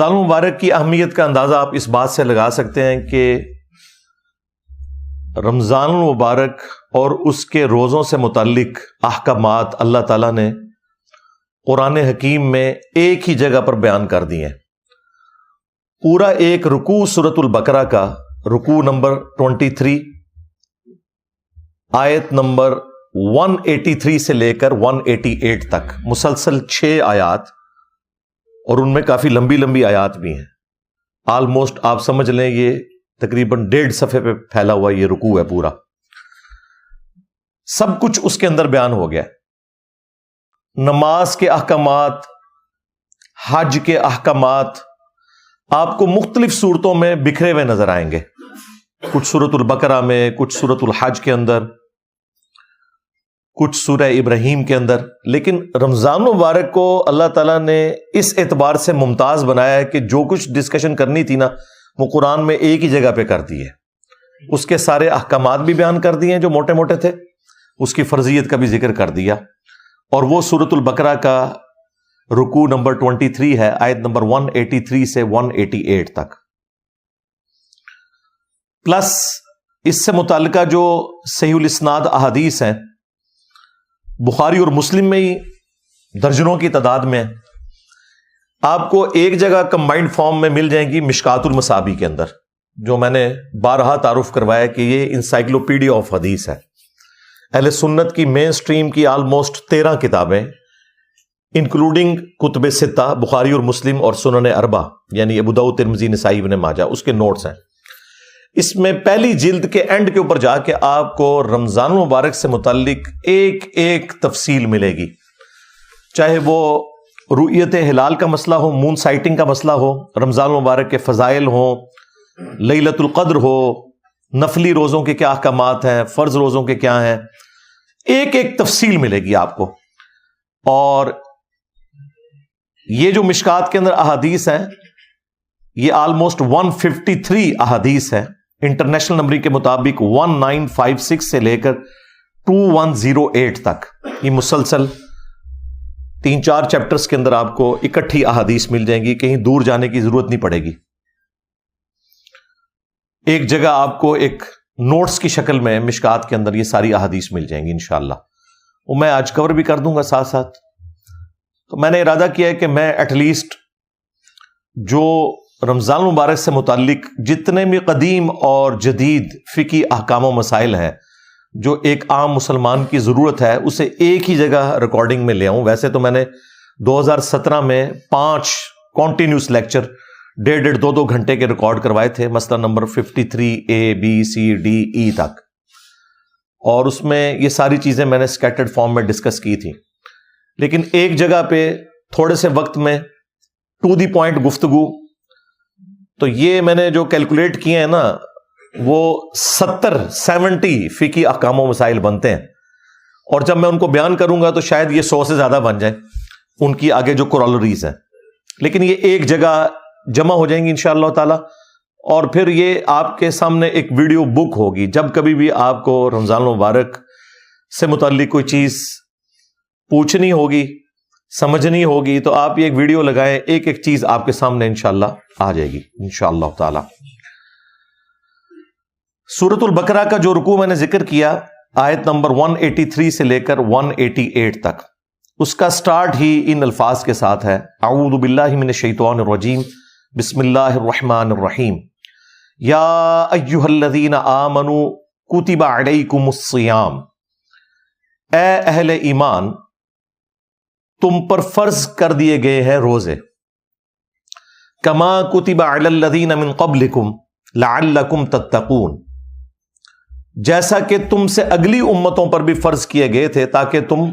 رمضان المبارک کی اہمیت کا اندازہ آپ اس بات سے لگا سکتے ہیں کہ رمضان المبارک اور اس کے روزوں سے متعلق احکامات اللہ تعالیٰ نے قرآن حکیم میں ایک ہی جگہ پر بیان کر دیے ہیں. پورا ایک رکوع سورۃ البقرہ کا رکوع نمبر 23 آیت نمبر 183 سے لے کر 188 تک مسلسل 6 آیات، اور ان میں کافی لمبی لمبی آیات بھی ہیں. آلموسٹ آپ سمجھ لیں یہ تقریباً 1.5 صفحے پہ پھیلا ہوا یہ رکوع ہے پورا. سب کچھ اس کے اندر بیان ہو گیا. نماز کے احکامات، حج کے احکامات آپ کو مختلف صورتوں میں بکھرے ہوئے نظر آئیں گے. کچھ سورۃ البقرہ میں، کچھ سورۃ الحج کے اندر، کچھ سورہ ابراہیم کے اندر. لیکن رمضان مبارک کو اللہ تعالیٰ نے اس اعتبار سے ممتاز بنایا ہے کہ جو کچھ ڈسکشن کرنی تھی نا وہ قرآن میں ایک ہی جگہ پہ کر دی ہے. اس کے سارے احکامات بھی بیان کر دیے ہیں جو موٹے موٹے تھے، اس کی فرضیت کا بھی ذکر کر دیا. اور وہ سورۃ البقرہ کا رکوع نمبر 23 ہے، آیت نمبر 183 سے 188 تک. پلس اس سے متعلقہ جو صحیح الاسناد احادیث ہیں بخاری اور مسلم میں ہی درجنوں کی تعداد میں آپ کو ایک جگہ کمبائنڈ فارم میں مل جائیں گی مشکات المصابیح کے اندر، جو میں نے بارہا تعارف کروایا کہ یہ انسائکلوپیڈیا آف حدیث ہے. اہل سنت کی مین سٹریم کی آلموسٹ 13 کتابیں انکلوڈنگ کتب ستہ بخاری اور مسلم اور سنن اربع یعنی ابو داؤد، ترمذی، نسائی، ابن ماجہ، اس کے نوٹس ہیں. اس میں پہلی جلد کے اینڈ کے اوپر جا کے آپ کو رمضان المبارک سے متعلق ایک ایک تفصیل ملے گی، چاہے وہ رؤیت ہلال کا مسئلہ ہو، مون سائٹنگ کا مسئلہ ہو، رمضان المبارک کے فضائل ہوں، لیلۃ القدر ہو، نفلی روزوں کے کیا احکامات ہیں، فرض روزوں کے کیا ہیں، ایک ایک تفصیل ملے گی آپ کو. اور یہ جو مشکات کے اندر احادیث ہیں یہ آلموسٹ 153 احادیث ہیں. انٹرنیشنل نمبر کے مطابق 1956 سے لے کر 2108 تک یہ مسلسل 3-4 چیپٹرز کے اندر آپ کو اکٹھی احادیث مل جائیں گی، کہیں دور جانے کی ضرورت نہیں پڑے گی. ایک جگہ آپ کو ایک نوٹس کی شکل میں مشکات کے اندر یہ ساری احادیث مل جائیں گی انشاءاللہ. وہ میں آج کور بھی کر دوں گا ساتھ ساتھ. تو میں نے ارادہ کیا ہے کہ میں ایٹ لیسٹ جو رمضان مبارک سے متعلق جتنے بھی قدیم اور جدید فقہی احکام و مسائل ہیں جو ایک عام مسلمان کی ضرورت ہے اسے ایک ہی جگہ ریکارڈنگ میں لے آؤں. ویسے تو میں نے 2017 میں 5 کانٹینیوس لیکچر 1.5-2 گھنٹے کے ریکارڈ کروائے تھے، مسئلہ number 53 A B C D E تک، اور اس میں یہ ساری چیزیں میں نے سکیٹرڈ فارم میں ڈسکس کی تھی. لیکن ایک جگہ پہ تھوڑے سے وقت میں ٹو دی پوائنٹ گفتگو، تو یہ میں نے جو کیلکولیٹ کیے ہیں نا وہ 70 فقہی احکام و مسائل بنتے ہیں. اور جب میں ان کو بیان کروں گا تو شاید یہ 100 سے زیادہ بن جائیں ان کی آگے جو کورالریز ہیں. لیکن یہ ایک جگہ جمع ہو جائیں گی انشاءاللہ تعالی، اور پھر یہ آپ کے سامنے ایک ویڈیو بک ہوگی. جب کبھی بھی آپ کو رمضان المبارک سے متعلق کوئی چیز پوچھنی ہوگی، سمجھنی ہوگی، تو آپ یہ ایک ویڈیو لگائیں، ایک ایک چیز آپ کے سامنے انشاءاللہ آ جائے گی انشاءاللہ تعالی. سورۃ البقرہ کا جو رکوع میں نے ذکر کیا آیت نمبر 183 سے لے کر 188 تک، اس کا سٹارٹ ہی ان الفاظ کے ساتھ ہے: اعوذ باللہ من الشیطان الرجیم، بسم اللہ الرحمن الرحیم، یا ایہا الذین آمنوا کتب علیکم الصیام، اے اہل ایمان تم پر فرض کر دیے گئے ہیں روزے، کما کتب علی الذین من قبلکم لعلکم تتقون، جیسا کہ تم سے اگلی امتوں پر بھی فرض کیے گئے تھے تاکہ تم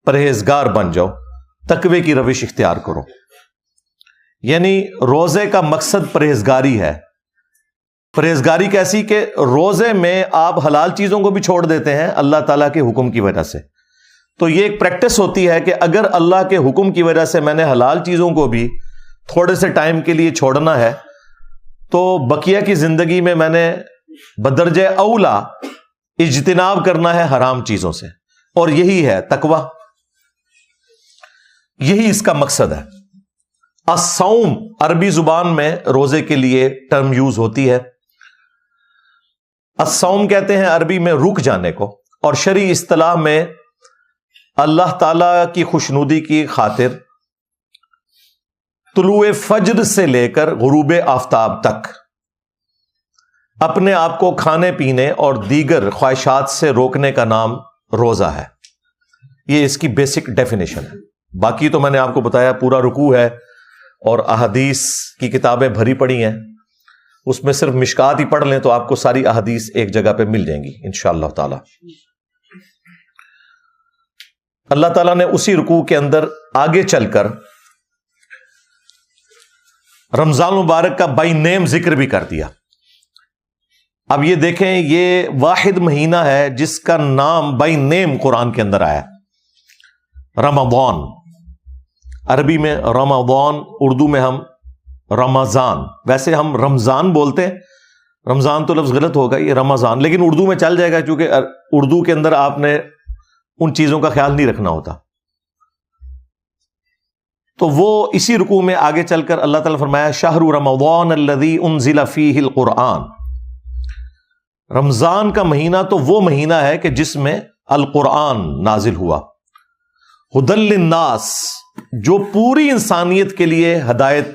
پرہیزگار بن جاؤ، تقوی کی روش اختیار کرو. یعنی روزے کا مقصد پرہیزگاری ہے. پرہیزگاری کیسی کہ روزے میں آپ حلال چیزوں کو بھی چھوڑ دیتے ہیں اللہ تعالیٰ کے حکم کی وجہ سے. تو یہ ایک پریکٹس ہوتی ہے کہ اگر اللہ کے حکم کی وجہ سے میں نے حلال چیزوں کو بھی تھوڑے سے ٹائم کے لیے چھوڑنا ہے تو بقیہ کی زندگی میں نے بدرجہ اولا اجتناب کرنا ہے حرام چیزوں سے، اور یہی ہے تقوی، یہی اس کا مقصد ہے. الصوم عربی زبان میں روزے کے لیے ٹرم یوز ہوتی ہے. الصوم کہتے ہیں عربی میں رک جانے کو، اور شرعی اصطلاح میں اللہ تعالی کی خوشنودی کی خاطر طلوع فجر سے لے کر غروب آفتاب تک اپنے آپ کو کھانے پینے اور دیگر خواہشات سے روکنے کا نام روزہ ہے. یہ اس کی بیسک ڈیفینیشن ہے. باقی تو میں نے آپ کو بتایا پورا رکوع ہے اور احادیث کی کتابیں بھری پڑی ہیں، اس میں صرف مشکات ہی پڑھ لیں تو آپ کو ساری احادیث ایک جگہ پہ مل جائیں گی انشاءاللہ تعالی. اللہ تعالیٰ نے اسی رکوع کے اندر آگے چل کر رمضان مبارک کا بائی نیم ذکر بھی کر دیا. اب یہ دیکھیں، یہ واحد مہینہ ہے جس کا نام بائی نیم قرآن کے اندر آیا. رمضان عربی میں رمضان، اردو میں ہم رمضان، ویسے ہم رمضان بولتے ہیں، رمضان تو لفظ غلط ہوگا، یہ رمضان، لیکن اردو میں چل جائے گا کیونکہ اردو کے اندر آپ نے ان چیزوں کا خیال نہیں رکھنا ہوتا. تو وہ اسی رکوع میں آگے چل کر اللہ تعالیٰ فرمایا شہر رمضان الذی انزل فیہ القرآن. رمضان کا مہینہ تو وہ مہینہ ہے کہ جس میں القرآن نازل ہوا. ھدی للناس، جو پوری انسانیت کے لیے ہدایت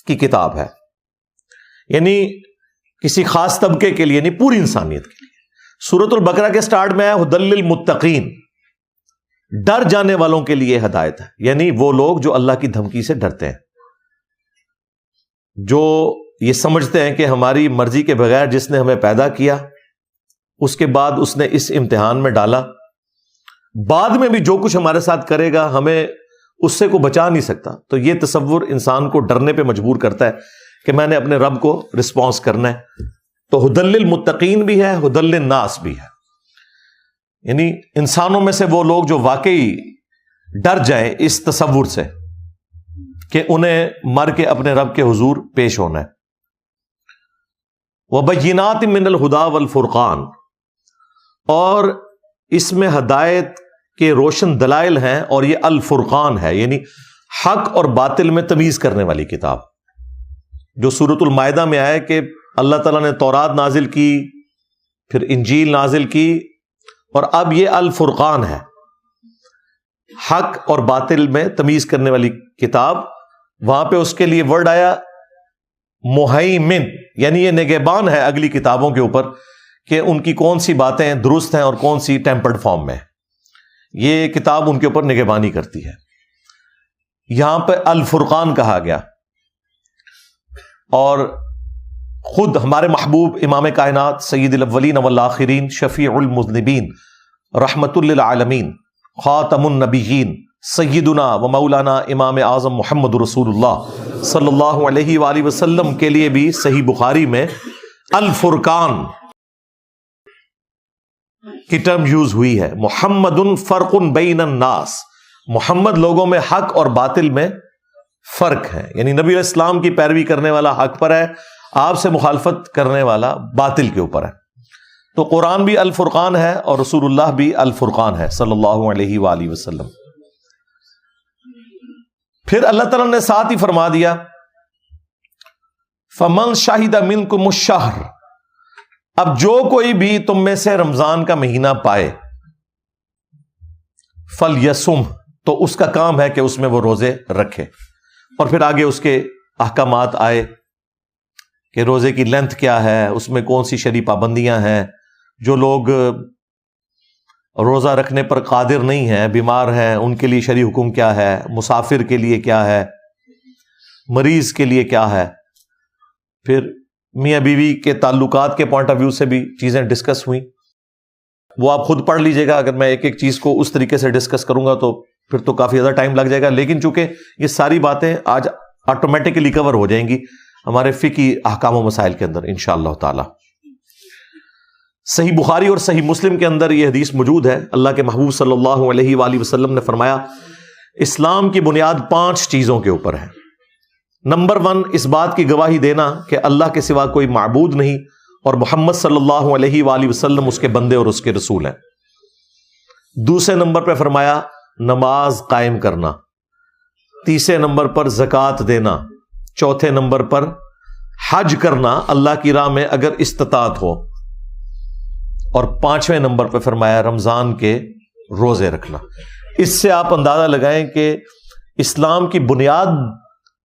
کی کتاب ہے، یعنی کسی خاص طبقے کے لیے نہیں، پوری انسانیت کے لیے. سورۃ البقرہ کے سٹارٹ میں ہے ھدی للمتقین، ڈر جانے والوں کے لیے ہدایت ہے، یعنی وہ لوگ جو اللہ کی دھمکی سے ڈرتے ہیں، جو یہ سمجھتے ہیں کہ ہماری مرضی کے بغیر جس نے ہمیں پیدا کیا، اس کے بعد اس نے اس امتحان میں ڈالا، بعد میں بھی جو کچھ ہمارے ساتھ کرے گا ہمیں اس سے کوئی بچا نہیں سکتا. تو یہ تصور انسان کو ڈرنے پہ مجبور کرتا ہے کہ میں نے اپنے رب کو رسپانس کرنا ہے. تو ھدی للمتقین بھی ہے، ھدی للناس بھی ہے، یعنی انسانوں میں سے وہ لوگ جو واقعی ڈر جائیں اس تصور سے کہ انہیں مر کے اپنے رب کے حضور پیش ہونا ہے. وَبَيِّنَاتٍ مِّنَ الْهُدَىٰ وَالْفُرْقَانِ، اور اس میں ہدایت کے روشن دلائل ہیں، اور یہ الفرقان ہے، یعنی حق اور باطل میں تمیز کرنے والی کتاب، جو سورۃ المائدہ میں آئے کہ اللہ تعالیٰ نے تورات نازل کی، پھر انجیل نازل کی، اور اب یہ الفرقان ہے، حق اور باطل میں تمیز کرنے والی کتاب. وہاں پہ اس کے لیے ورڈ آیا مہیمن، یعنی یہ نگہبان ہے اگلی کتابوں کے اوپر کہ ان کی کون سی باتیں درست ہیں اور کون سی ٹیمپرڈ فارم میں. یہ کتاب ان کے اوپر نگہبانی کرتی ہے. یہاں پہ الفرقان کہا گیا، اور خود ہمارے محبوب امام کائنات سید الاولین والآخرین شفیع المذنبین رحمت للعالمین خاتم النبیین سیدنا و مولانا امام اعظم محمد رسول اللہ صلی اللہ علیہ وآلہ وسلم کے لیے بھی صحیح بخاری میں الفرقان کی ٹرم یوز ہوئی ہے. محمد فرق بین الناس، محمد لوگوں میں حق اور باطل میں فرق ہے، یعنی نبی علیہ السلام کی پیروی کرنے والا حق پر ہے، آپ سے مخالفت کرنے والا باطل کے اوپر ہے. تو قرآن بھی الفرقان ہے اور رسول اللہ بھی الفرقان ہے صلی اللہ علیہ وآلہ وسلم. پھر اللہ تعالیٰ نے ساتھ ہی فرما دیا فَمَنْ شَهِدَ مِنْكُمُ الشَّهْرَ، اب جو کوئی بھی تم میں سے رمضان کا مہینہ پائے، فَلْيَصُمْ، تو اس کا کام ہے کہ اس میں وہ روزے رکھے. اور پھر آگے اس کے احکامات آئے کہ روزے کی لینتھ کیا ہے، اس میں کون سی شرعی پابندیاں ہیں، جو لوگ روزہ رکھنے پر قادر نہیں ہیں، بیمار ہیں، ان کے لیے شرعی حکم کیا ہے، مسافر کے لیے کیا ہے، مریض کے لیے کیا ہے. پھر میاں بیوی کے تعلقات کے پوائنٹ آف ویو سے بھی چیزیں ڈسکس ہوئیں. وہ آپ خود پڑھ لیجئے گا، اگر میں ایک ایک چیز کو اس طریقے سے ڈسکس کروں گا تو پھر تو کافی زیادہ ٹائم لگ جائے گا. لیکن چونکہ یہ ساری باتیں آج آٹومیٹکلی کور ہو جائیں گی ہمارے فقہی احکام و مسائل کے اندر انشاءاللہ تعالی. صحیح بخاری اور صحیح مسلم کے اندر یہ حدیث موجود ہے. اللہ کے محبوب صلی اللہ علیہ وآلہ وسلم نے فرمایا اسلام کی بنیاد 5 چیزوں کے اوپر ہے. نمبر 1، اس بات کی گواہی دینا کہ اللہ کے سوا کوئی معبود نہیں اور محمد صلی اللہ علیہ وآلہ وسلم اس کے بندے اور اس کے رسول ہیں. دوسرے نمبر پہ فرمایا نماز قائم کرنا. تیسرے نمبر پر زکوٰۃ دینا، چوتھے نمبر پر حج کرنا اللہ کی راہ میں اگر استطاعت ہو، اور پانچویں نمبر پہ فرمایا رمضان کے روزے رکھنا۔ اس سے آپ اندازہ لگائیں کہ اسلام کی بنیاد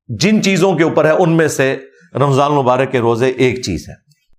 جن چیزوں کے اوپر ہے ان میں سے رمضان المبارک کے روزے ایک چیز ہے۔